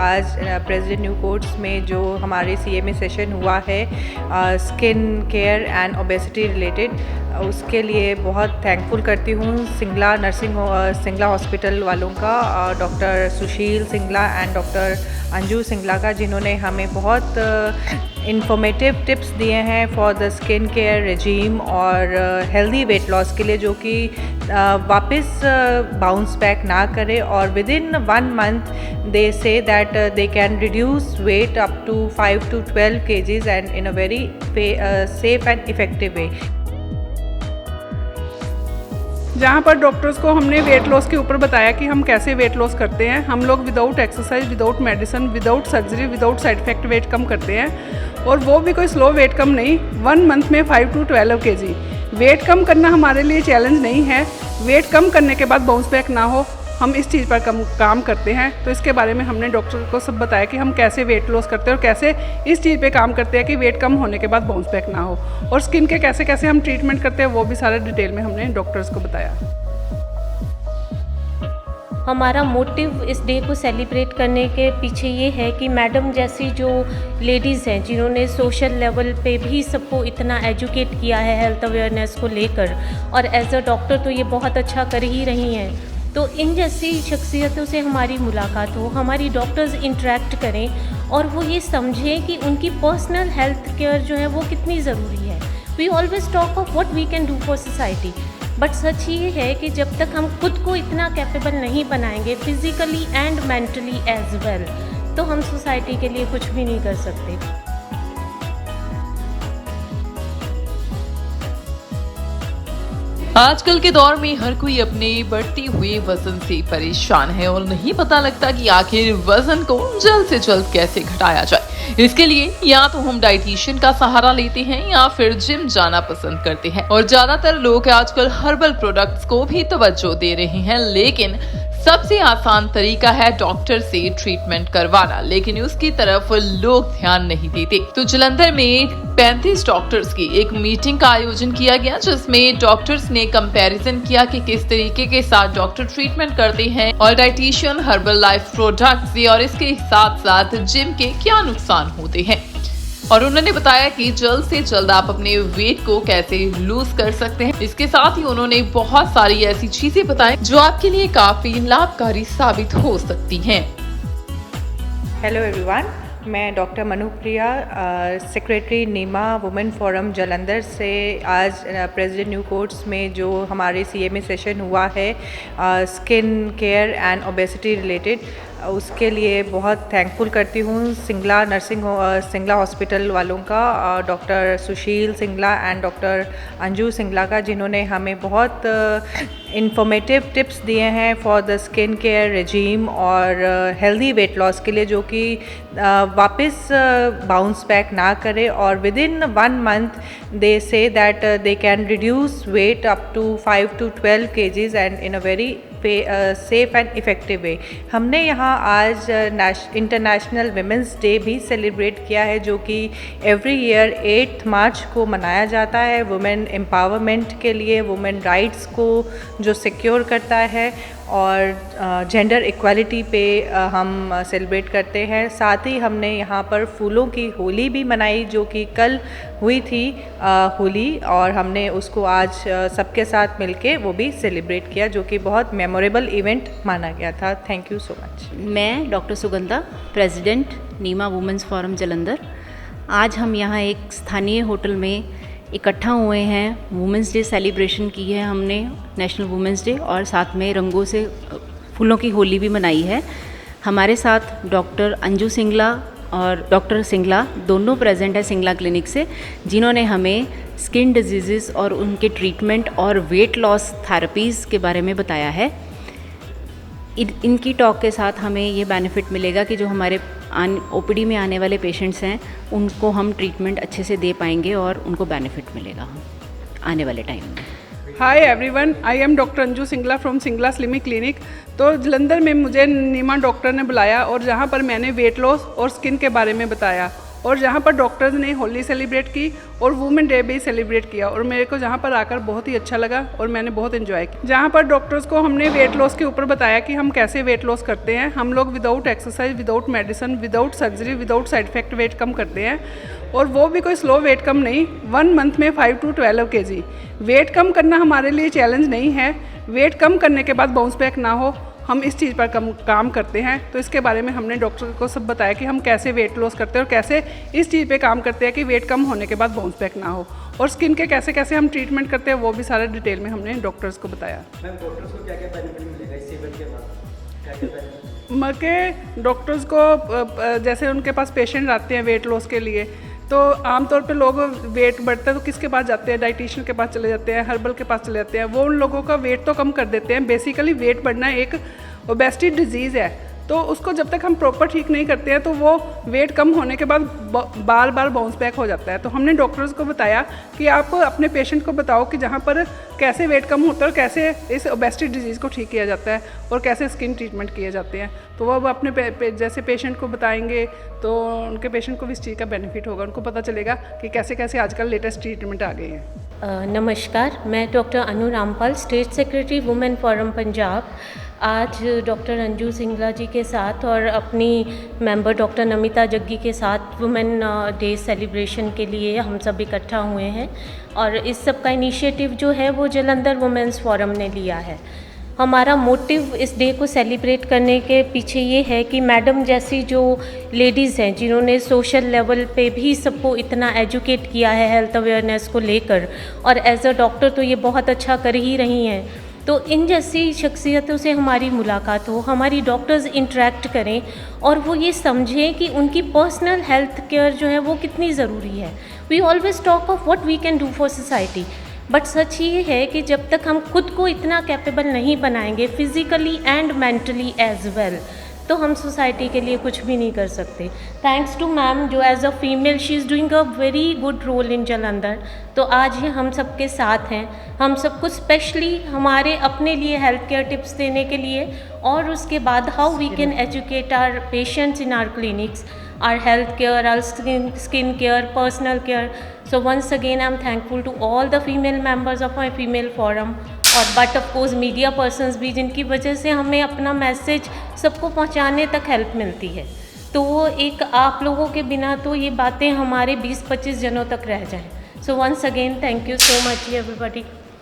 आज president new courts में जो हमारे CMA सेशन हुआ है skin care and obesity related, उसके लिए बहुत थैंकफुल करती हूँ सिंगला हॉस्पिटल वालों का, doctor Sushil Singla and doctor Anju Singla का, जिन्होंने हमें बहुत इंफॉर्मेटिव टिप्स दिए हैं for the skin care regime और हेल्दी वेट लॉस के लिए, जो कि वापस बाउंस बैक ना करे और with in 1 month they say that they can reduce weight up to 5 to 12 kgs and in a very safe and effective way. जहाँ पर डॉक्टर्स को हमने वेट लॉस के ऊपर बताया कि हम कैसे वेट लॉस करते हैं। हम लोग without exercise, without medicine, without surgery, without side effect weight कम करते हैं, और वो भी कोई स्लो वेट कम नहीं, 1 month में 5 to 12 kg। वेट कम करना हमारे लिए चैलेंज नहीं है। वेट कम करने के बाद बाउंस बैक ना हो, हम इस चीज़ पर काम करते हैं। तो इसके बारे में हमने डॉक्टर को सब बताया कि हम कैसे वेट लॉस करते हैं और कैसे इस चीज़ पे काम करते हैं कि वेट कम होने के बाद बाउंस बैक ना हो, और स्किन के कैसे कैसे हम ट्रीटमेंट करते हैं वो भी सारा डिटेल में हमने डॉक्टर्स को बताया। हमारा मोटिव इस डे को सेलिब्रेट करने के पीछे ये है कि मैडम जैसी जो लेडीज़ हैं, जिन्होंने सोशल लेवल पे भी सबको इतना एजुकेट किया है हेल्थ अवेयरनेस को लेकर, और एज अ डॉक्टर तो ये बहुत अच्छा कर ही रही हैं, तो इन जैसी शख्सियतों से हमारी मुलाकात हो, हमारी डॉक्टर्स इंटरेक्ट करें और वो ये समझें कि उनकी पर्सनल हेल्थ केयर जो है वो कितनी ज़रूरी है। We always talk of what we can do for society, but सच ये है कि जब तक हम खुद को इतना कैपेबल नहीं बनाएंगे physically and mentally as well, तो हम सोसाइटी के लिए कुछ भी नहीं कर सकते। आजकल के दौर में हर कोई अपने बढ़ते हुए वजन से परेशान है और नहीं पता लगता कि आखिर वजन को जल्द से जल्द कैसे घटाया जाए। इसके लिए या तो हम डाइटिशियन का सहारा लेते हैं या फिर जिम जाना पसंद करते हैं, और ज्यादातर लोग आजकल हर्बल प्रोडक्ट्स को भी तवज्जो दे रहे हैं। लेकिन सबसे आसान तरीका है डॉक्टर से ट्रीटमेंट करवाना, लेकिन उसकी तरफ लोग ध्यान नहीं देते। तो जालंधर में 35 डॉक्टर्स की एक मीटिंग का आयोजन किया गया, जिसमें डॉक्टर्स ने कंपैरिजन किया कि किस तरीके के साथ डॉक्टर ट्रीटमेंट करते हैं और डाइटिशियन हर्बल लाइफ प्रोडक्ट्स और इसके साथ साथ जिम के क्या नुकसान होते हैं। और उन्होंने बताया कि जल्द से जल्द आप अपने वेट को कैसे लूज कर सकते हैं। इसके साथ ही उन्होंने बहुत सारी ऐसी चीजें बताई जो आपके लिए काफी लाभकारी साबित हो सकती हैं। हेलो एवरीवन, मैं डॉक्टर मनुप्रिया, सेक्रेटरी नीमा वुमेन फोरम जालंधर से आज प्रेसिडेंट न्यू कोर्ट्स में जो हमारे CMA सेशन हुआ है skin care and obesity related, उसके लिए बहुत थैंकफुल करती हूँ सिंगला हॉस्पिटल वालों का, doctor Sushil Singla and doctor Anju Singla का, जिन्होंने हमें बहुत इंफॉर्मेटिव टिप्स दिए हैं for the skin care regime और हेल्दी वेट लॉस के लिए, जो कि वापस बाउंस बैक ना करे और with in 1 month they say that they can reduce weight up to 5 to 12 kgs and in a very safe and effective way. हमने यहाँ आज इंटरनेशनल विमेंस डे भी सेलिब्रेट किया है, जो कि एवरी ईयर 8 मार्च को मनाया जाता है वुमेन एम्पावरमेंट के लिए, वुमेन राइट्स को जो सिक्योर करता है और जेंडर इक्वालिटी पे हम सेलिब्रेट करते हैं। साथ ही हमने यहाँ पर फूलों की होली भी मनाई, जो कि कल हुई थी होली, और हमने उसको आज सबके साथ मिलके वो भी सेलिब्रेट किया, जो कि बहुत मेमोरेबल इवेंट माना गया था। Thank you so much. मैं डॉक्टर सुगंधा, प्रेसिडेंट नीमा वुमेन्स फोरम जालंधर। आज हम यहाँ एक स्थानीय होटल में इकट्ठा हुए हैं। वुमेंस डे सेलिब्रेशन की है हमने, नेशनल वुमेंस डे, और साथ में रंगों से फूलों की होली भी मनाई है। हमारे साथ डॉक्टर अंजू सिंगला और डॉक्टर सिंगला दोनों प्रेजेंट है सिंगला क्लिनिक से, जिन्होंने हमें स्किन डिजीज़ और उनके ट्रीटमेंट और वेट लॉस थेरेपीज़ के बारे में बताया है। इनकी टॉक के साथ हमें ये बेनिफिट मिलेगा कि जो हमारे OPD में आने वाले पेशेंट्स हैं उनको हम ट्रीटमेंट अच्छे से दे पाएंगे और उनको बेनिफिट मिलेगा आने वाले टाइम में। Hi everyone, I am doctor Anju Singla from Singla slimmick clinic. तो जालंधर में मुझे नीमा डॉक्टर ने बुलाया और जहाँ पर मैंने वेट लॉस और स्किन के बारे में बताया, और जहाँ पर डॉक्टर्स ने होली सेलिब्रेट की और वुमेन डे भी सेलिब्रेट किया, और मेरे को जहाँ पर आकर बहुत ही अच्छा लगा और मैंने बहुत एंजॉय किया। जहाँ पर डॉक्टर्स को हमने वेट लॉस के ऊपर बताया कि हम कैसे वेट लॉस करते हैं। हम लोग without exercise, without medicine, without surgery, without side effect weight कम करते हैं, और वो भी कोई स्लो वेट कम नहीं। 1 मंथ में 5 to 12 kg। वेट कम करना हमारे लिए चैलेंज नहीं है। वेट कम करने के बाद बाउंस बैक ना हो, हम इस चीज़ पर काम करते हैं। तो इसके बारे में हमने डॉक्टर को सब बताया कि हम कैसे वेट लॉस करते हैं और कैसे इस चीज़ पे काम करते हैं कि वेट कम होने के बाद बाउंस बैक ना हो, और स्किन के कैसे कैसे हम ट्रीटमेंट करते हैं वो भी सारा डिटेल में हमने डॉक्टर्स को बताया। मैम डॉक्टर्स को क्या क्या बेनिफिट मिलेगा इस सेवन के बाद, क्या क्या बेनिफिट? मके डॉक्टर्स को जैसे उनके पास पेशेंट आते हैं वेट लॉस के लिए, तो आमतौर पे लोग वेट बढ़ता है तो किसके पास जाते हैं? डाइटिशियन के पास चले जाते हैं, हर्बल के पास चले जाते हैं। वो उन लोगों का वेट तो कम कर देते हैं। बेसिकली वेट बढ़ना एक ओबेसिटी डिजीज़ है, तो उसको जब तक हम प्रॉपर ठीक नहीं करते हैं तो वो वेट कम होने के बाद बार बार बाउंस बैक हो जाता है। तो हमने डॉक्टर्स को बताया कि आप अपने पेशेंट को बताओ कि जहाँ पर कैसे वेट कम होता है और कैसे इस ओबेसिटी डिजीज़ को ठीक किया जाता है और कैसे स्किन ट्रीटमेंट किए जाते हैं। तो वो अब अपने जैसे पेशेंट को बताएंगे तो उनके पेशेंट को भी इस चीज़ का बेनिफिट होगा, उनको पता चलेगा कि कैसे कैसे आजकल लेटेस्ट ट्रीटमेंट आ गए हैं। नमस्कार, मैं doctor Anu Rampal, state secretary women forum Punjab. आज डॉक्टर अंजू सिंगला जी के साथ और अपनी मेंबर डॉक्टर नमिता जग्गी के साथ वुमेन डे सेलिब्रेशन के लिए हम सब इकट्ठा हुए हैं, और इस सब का इनिशिएटिव जो है वो जालंधर वुमेन्स फोरम ने लिया है। हमारा मोटिव इस डे को सेलिब्रेट करने के पीछे ये है कि मैडम जैसी जो लेडीज़ हैं जिन्होंने सोशल लेवल पे भी सबको इतना एजुकेट किया है हेल्थ अवेयरनेस को लेकर, और एज अ डॉक्टर तो ये बहुत अच्छा कर ही रही हैं, तो इन जैसी शख्सियतों से हमारी मुलाकात हो, हमारी डॉक्टर्स इंटरेक्ट करें और वो ये समझें कि उनकी पर्सनल हेल्थ केयर जो है वो कितनी ज़रूरी है। We always talk of what we can do for society, but सच ये है कि जब तक हम खुद को इतना कैपेबल नहीं बनाएंगे physically and mentally as well, तो हम सोसाइटी के लिए कुछ भी नहीं कर सकते। थैंक्स टू मैम जो as a female she is doing a very good role in Jalandhar. तो आज ये हम सब के साथ हैं, हम सबको स्पेशली हमारे अपने लिए हेल्थ केयर टिप्स देने के लिए, और उसके बाद how we can educate our patients in our clinics, our health care, our skin care, personal care. So once again I'm thankful to all the female members of my female forum, और but of course media persons भी, जिनकी वजह से हमें अपना message सबको पहुंचाने तक हेल्प मिलती है। तो वो एक आप लोगों के बिना तो ये बातें हमारे 20-25 जनों तक रह जाएं। So once again thank you so much everybody.